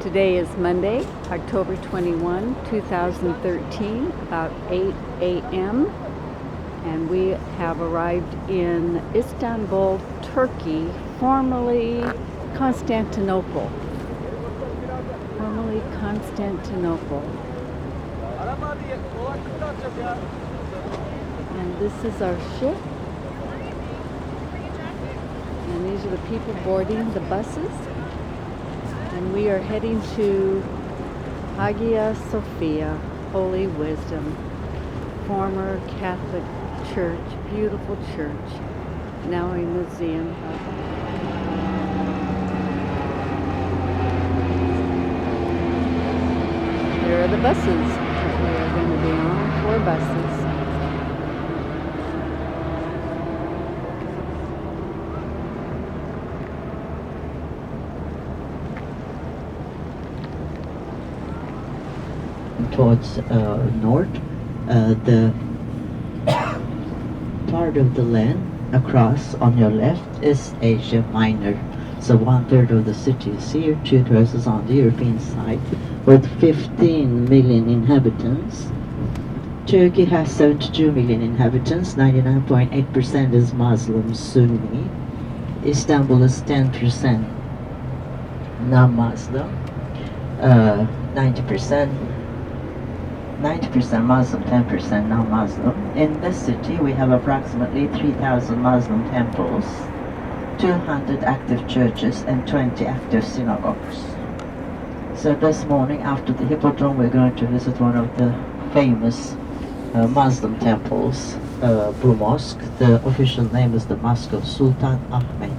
Today is Monday, October 21, 2013, about 8 a.m. And we have arrived in Istanbul, Turkey, formerly Constantinople. Formerly Constantinople. And this is our ship. And these are the people boarding the buses. And we are heading to Hagia Sophia, Holy Wisdom, former Catholic church, beautiful church, now a museum. There are the buses that we are going to be on, 4 buses. Towards north, the part of the land across on your left is Asia Minor. So 1/3 of the city is here, 2/3 is on the European side, with 15 million inhabitants. Turkey has 72 million inhabitants, 99.8% is Muslim Sunni. Istanbul is 10% non-Muslim, 90% Muslim, 10% non-Muslim. In this city, we have approximately 3,000 Muslim temples, 200 active churches, and 20 active synagogues. So this morning, after the Hippodrome, we're going to visit one of the famous Muslim temples, Blue Mosque. The official name is the Mosque of Sultan Ahmed.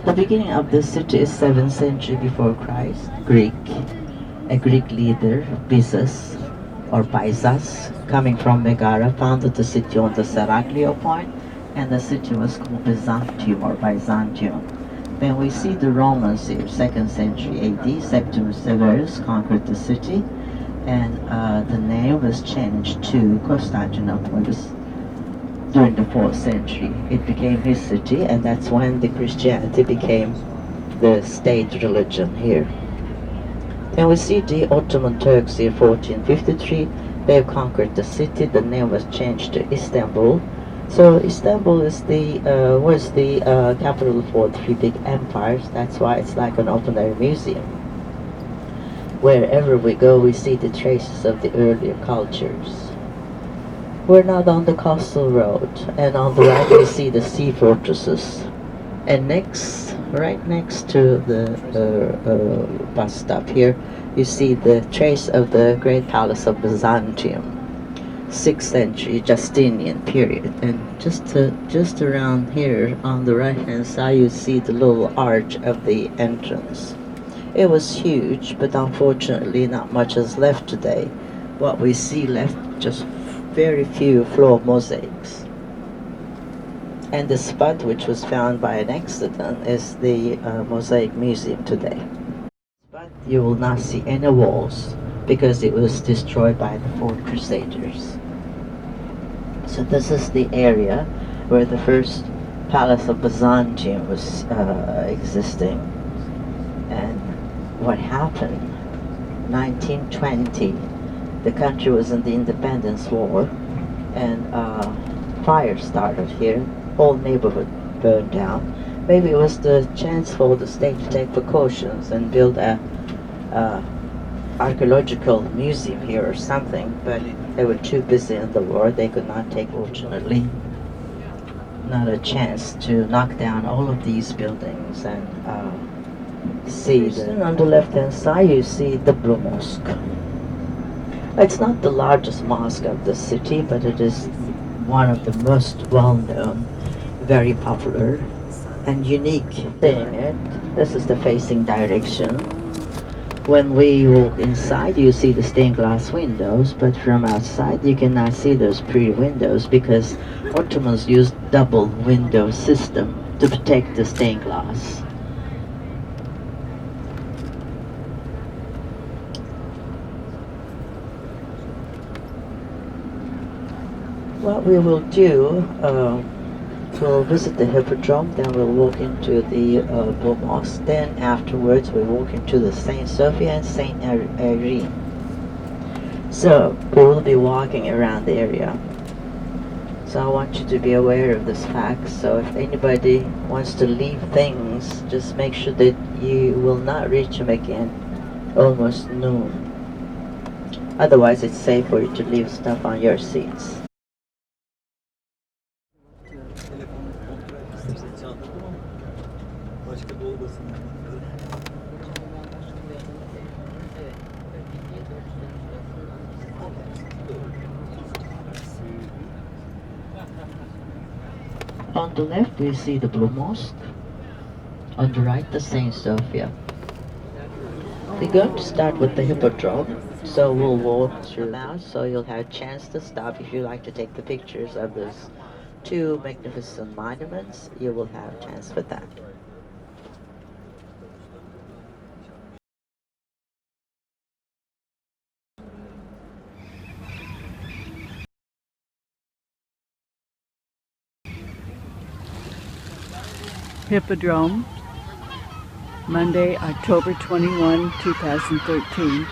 The beginning of this city is 7th century before Christ. A Greek leader, Byzas or Byzas, coming from Megara, founded the city on the Seraglio point, and the city was called Byzantium or Byzantium. Then we see the Romans here, 2nd century AD. Septimus Severus conquered the city, and the name was changed to Constantinople. During the 4th century, it became his city, and that's when the Christianity became the state religion here. Then we see the Ottoman Turks here, 1453. They've conquered the city. The name was changed to Istanbul. So Istanbul is was the capital for 3 big empires. That's why it's like an open-air museum. Wherever we go, we see the traces of the earlier cultures. We're now on the coastal road, and on the right we see the sea fortresses. And right next to the bus stop here, you see the trace of the great palace of Byzantium, 6th century Justinian period. And just around here on the right-hand side, you see the little arch of the entrance. It was huge, but unfortunately not much is left today. What we see left, just very few floor mosaics. And the spot which was found by an accident is the Mosaic Museum today. But you will not see any walls because it was destroyed by the 4 Crusaders. So this is the area where the first palace of Byzantium was existing. And what happened? 1920. The country was in the Independence War, and fire started here. Whole neighborhood burned down. Maybe it was the chance for the state to take precautions and build a archaeological museum here or something, but they were too busy in the war. They could not take, fortunately, not a chance to knock down all of these buildings and see. On the left-hand side, you see the Blue Mosque. It's not the largest mosque of the city, but it is one of the most well-known, very popular, and unique thing. This is the facing direction. When we walk inside, you see the stained glass windows, but from outside you cannot see those pretty windows because Ottomans used double window system to protect the stained glass. What we will do, We'll visit the Hippodrome, then we'll walk into the Blue Mosque. Then afterwards we walk into the Saint Sophia and Saint Irene. So we will be walking around the area. So I want you to be aware of this fact. So if anybody wants to leave things, just make sure that you will not reach them again almost noon. Otherwise, it's safe for you to leave stuff on your seats. Telefonunu kontrol et istersen çaldırdım ama başka bir odasın. On the left, we see the Blue Mosque. On the right, the Saint Sophia. We're going to start with the Hippodrome, so we'll walk through now, so you'll have a chance to stop if you like to take the pictures of those two magnificent monuments. You will have a chance for that. Hippodrome, Monday, October 21, 2013.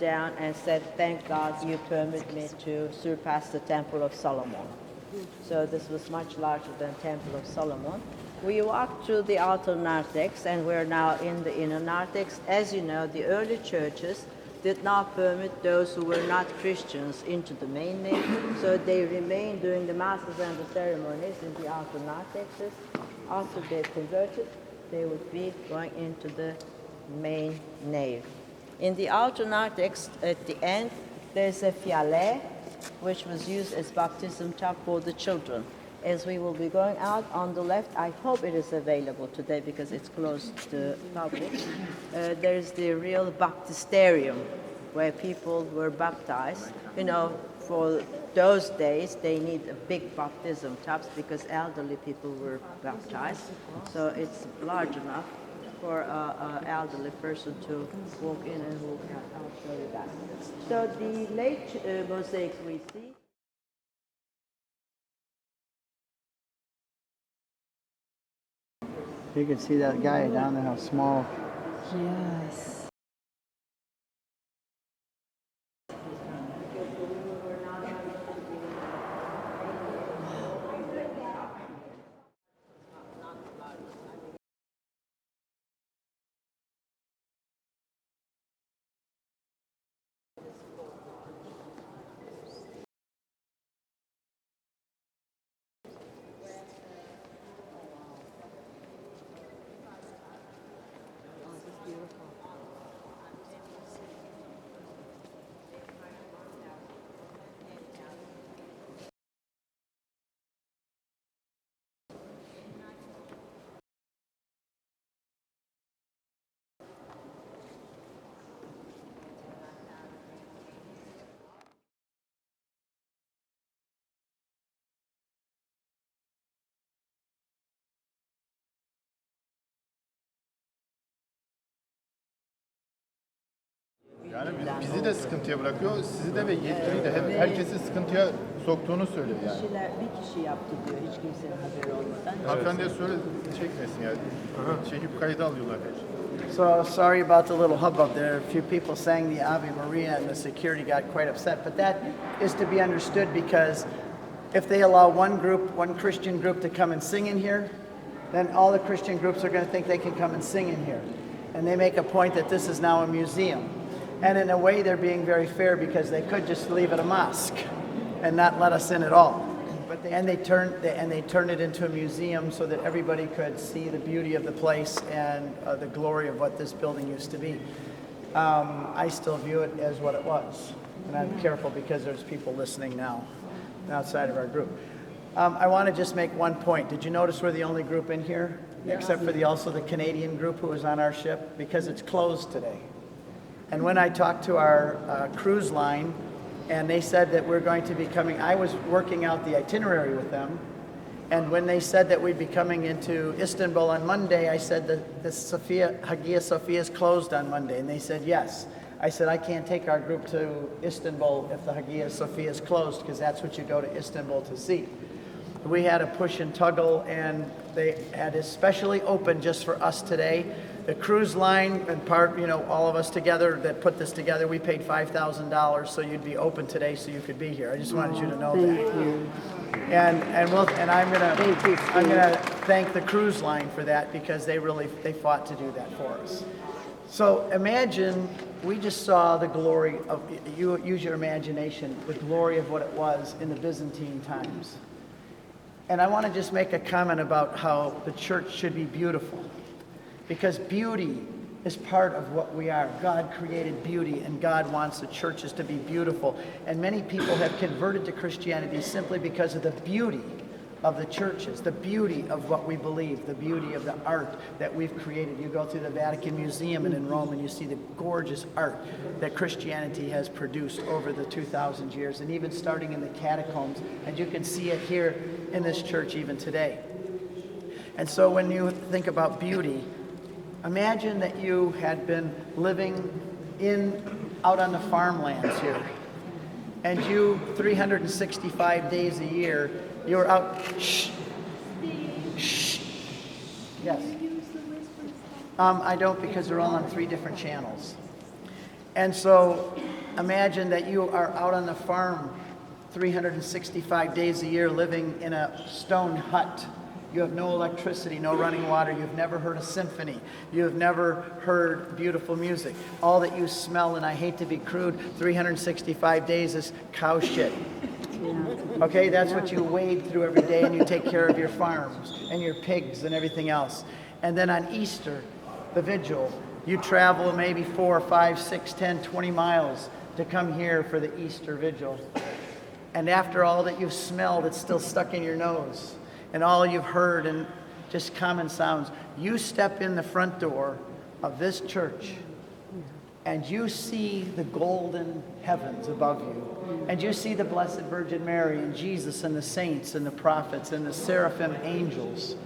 down and said, "Thank God you permit me to surpass the Temple of Solomon." So this was much larger than Temple of Solomon. We walked through the outer narthex, and we're now in the inner narthex. As you know, the early churches did not permit those who were not Christians into the main nave, so they remained during the masses and the ceremonies in the outer narthexes. After they converted, they would be going into the main nave. In the outer narthex, at the end, there's a fiale, which was used as baptism tub for the children. As we will be going out on the left, I hope it is available today because it's closed to public. There's the real baptisterium where people were baptized. You know, for those days, they need a big baptism tubs because elderly people were baptized. So it's large enough for an elderly person to walk in and walk out. I'll show you that. So the late mosaics we see. You can see that guy down there, how small. Yes. Yani bizi de sıkıntıya bırakıyor, sizi de ve yetkiliyi de hep herkesi sıkıntıya soktuğunu söylüyor yani. Bir kişi yaptı diyor, hiç kimsenin haberi olmadan. Hanımefendiye söyle çekmesin yani. Çekip kayda alıyorlar. So sorry about the little hubbub there. A few people sang the Ave Maria and the security got quite upset. But that is to be understood because if they allow one Christian group to come and sing in here, then all the Christian groups are going to think they can come and sing in here. And they make a point that this is now a museum. And in a way, they're being very fair because they could just leave it a mosque and not let us in at all. And they turned it into a museum so that everybody could see the beauty of the place and the glory of what this building used to be. I still view it as what it was. And I'm careful because there's people listening now outside of our group. I want to just make one point. Did you notice we're the only group in here? Except for also the Canadian group who was on our ship? Because it's closed today. And when I talked to our cruise line, and they said that we're going to be coming, I was working out the itinerary with them, and when they said that we'd be coming into Istanbul on Monday, I said that the Hagia Sophia is closed on Monday, and they said yes. I said, I can't take our group to Istanbul if the Hagia Sophia is closed, because that's what you go to Istanbul to see. We had a push and tuggle, and they had it specially open just for us today. The cruise line and all of us together that put this together, we paid $5,000 so you'd be open today so you could be here. I just wanted you to know that. Thank you. And I'm gonna Thank you, Steve. I'm gonna thank the cruise line for that because they fought to do that for us. So imagine we just saw the glory of, you use your imagination, the glory of what it was in the Byzantine times. And I want to just make a comment about how the church should be beautiful. Because beauty is part of what we are. God created beauty, and God wants the churches to be beautiful. And many people have converted to Christianity simply because of the beauty of the churches, the beauty of what we believe, the beauty of the art that we've created. You go through the Vatican Museum and in Rome and you see the gorgeous art that Christianity has produced over the 2,000 years, and even starting in the catacombs. And you can see it here in this church even today. And so when you think about beauty, imagine that you had been living out on the farmlands here, and you 365 days a year, you're out. Shh. Shh. Yes. I don't, because they're all on 3 different channels. And so Imagine that you are out on the farm 365 days a year living in a stone hut. You have no electricity, no running water. You've never heard a symphony. You have never heard beautiful music. All that you smell, and I hate to be crude, 365 days is cow shit. Okay, that's what you wade through every day, and you take care of your farms and your pigs and everything else. And then on Easter, the vigil, you travel maybe 4, 5, 6, 10, 20 miles to come here for the Easter vigil. And after all that you've smelled, it's still stuck in your nose. And all you've heard and just common sounds, you step in the front door of this church and you see the golden heavens above you. And you see the Blessed Virgin Mary and Jesus and the saints and the prophets and the seraphim angels.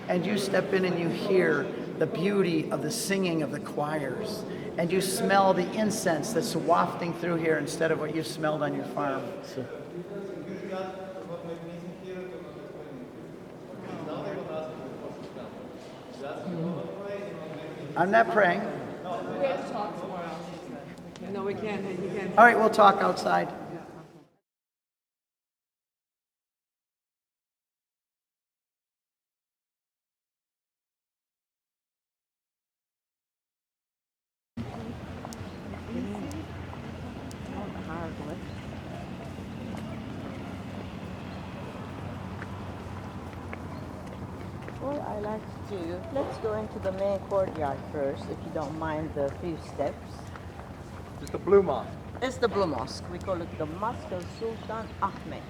And you step in and you hear the beauty of the singing of the choirs. And you smell the incense that's wafting through here instead of what you smelled on your farm. I'm not praying. We have to talk somewhere else. No, we can't. You can't. All right, we'll talk outside. Well, I like to. Let's go into the main courtyard first, if you don't mind the few steps. It's the Blue Mosque. It's the Blue Mosque. We call it the Mosque of Sultan Ahmed.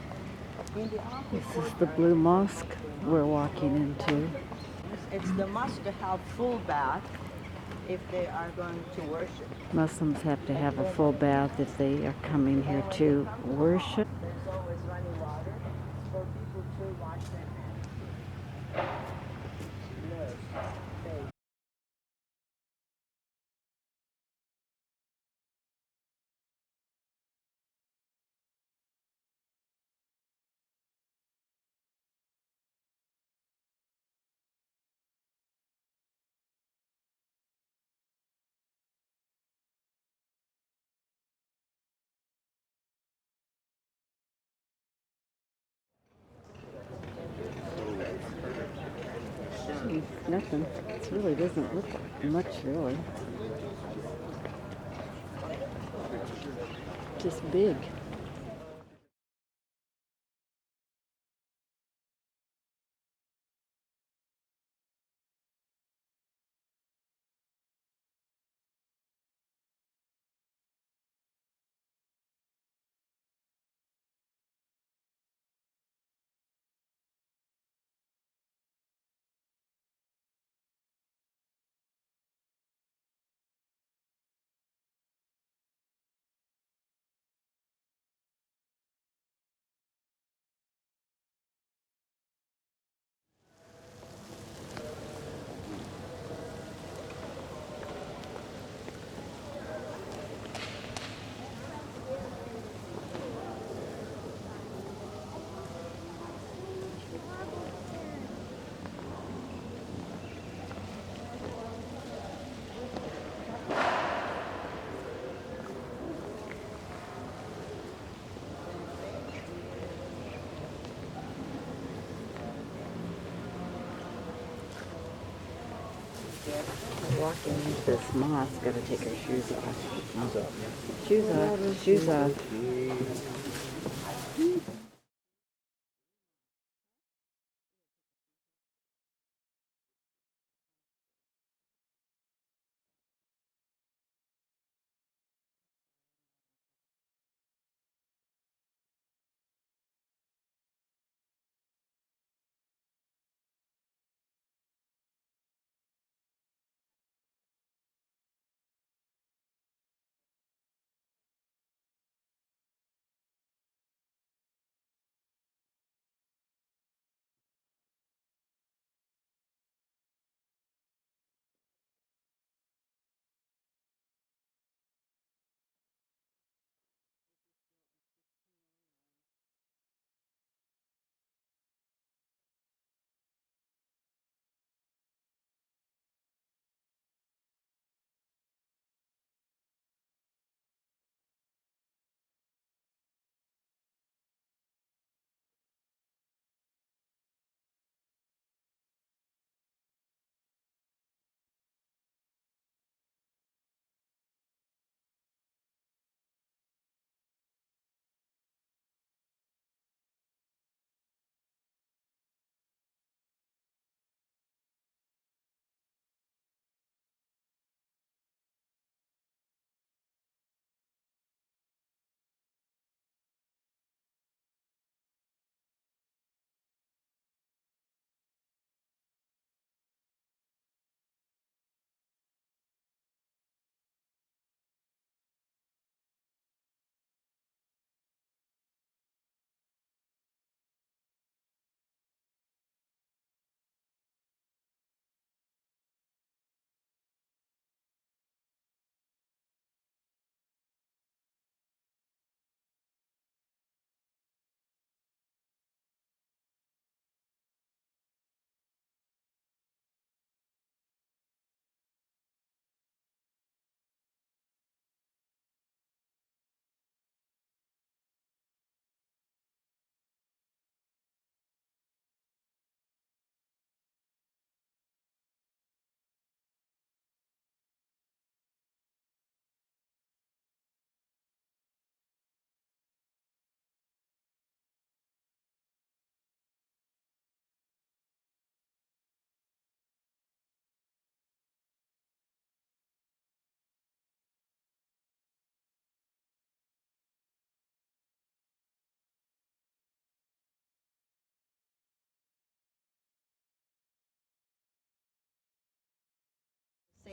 In the upper This is the courtyard, Blue Mosque we're walking into. it's the mosque to have full bath if they are going to worship. Muslims have to have a full bath if they are coming here to worship. There's always running water for people to wash their hands. Nurse, face. Nothing. It really doesn't look much, really. Just big. Walking into this mosque, gotta take our shoes off. Shoes off. Shoes off.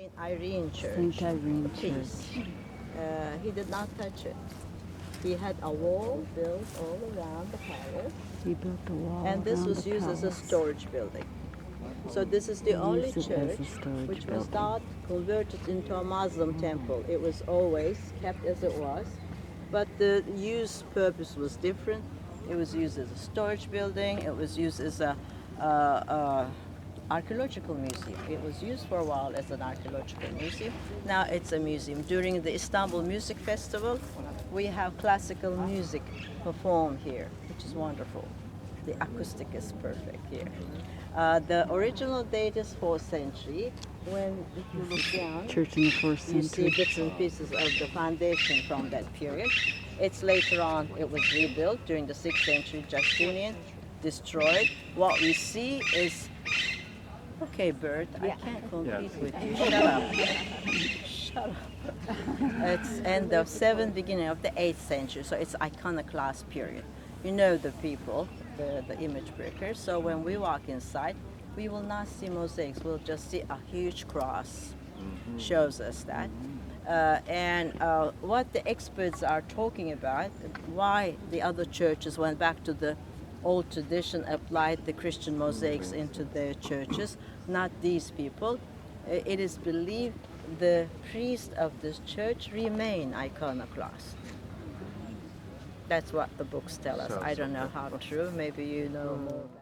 Saint Irene Church. Saint Irene Peace. Church. He did not touch it. He had a wall built all around the palace, He built a wall and this around was the used as a palace. storage building. So this is the They only used it as church a storage which was building. not converted into a Muslim temple. It was always kept as it was, but the use purpose was different. It was used as a storage building. It was used as a archaeological museum. It was used for a while as an archaeological museum. Now it's a museum. During the Istanbul Music Festival, we have classical music performed here, which is wonderful. The acoustic is perfect here. The original date is 4th century. When, if you look down, Church in the 4th you see century. bits and pieces of the foundation from that period. It's later on, it was rebuilt during the 6th century. Justinian destroyed. What we see is, okay, Bert, I can't compete with you. Shut up. Shut up. It's end of 7th, beginning of the 8th century, so it's iconoclast period. You know the people, the image breakers. So when we walk inside, we will not see mosaics. We'll just see a huge cross. Shows us that. What the experts are talking about, why the other churches went back to the old tradition, applied the Christian mosaics into their churches, not these people. It is believed the priests of this church remain iconoclast. That's what the books tell us. I don't know how true. Maybe you know more.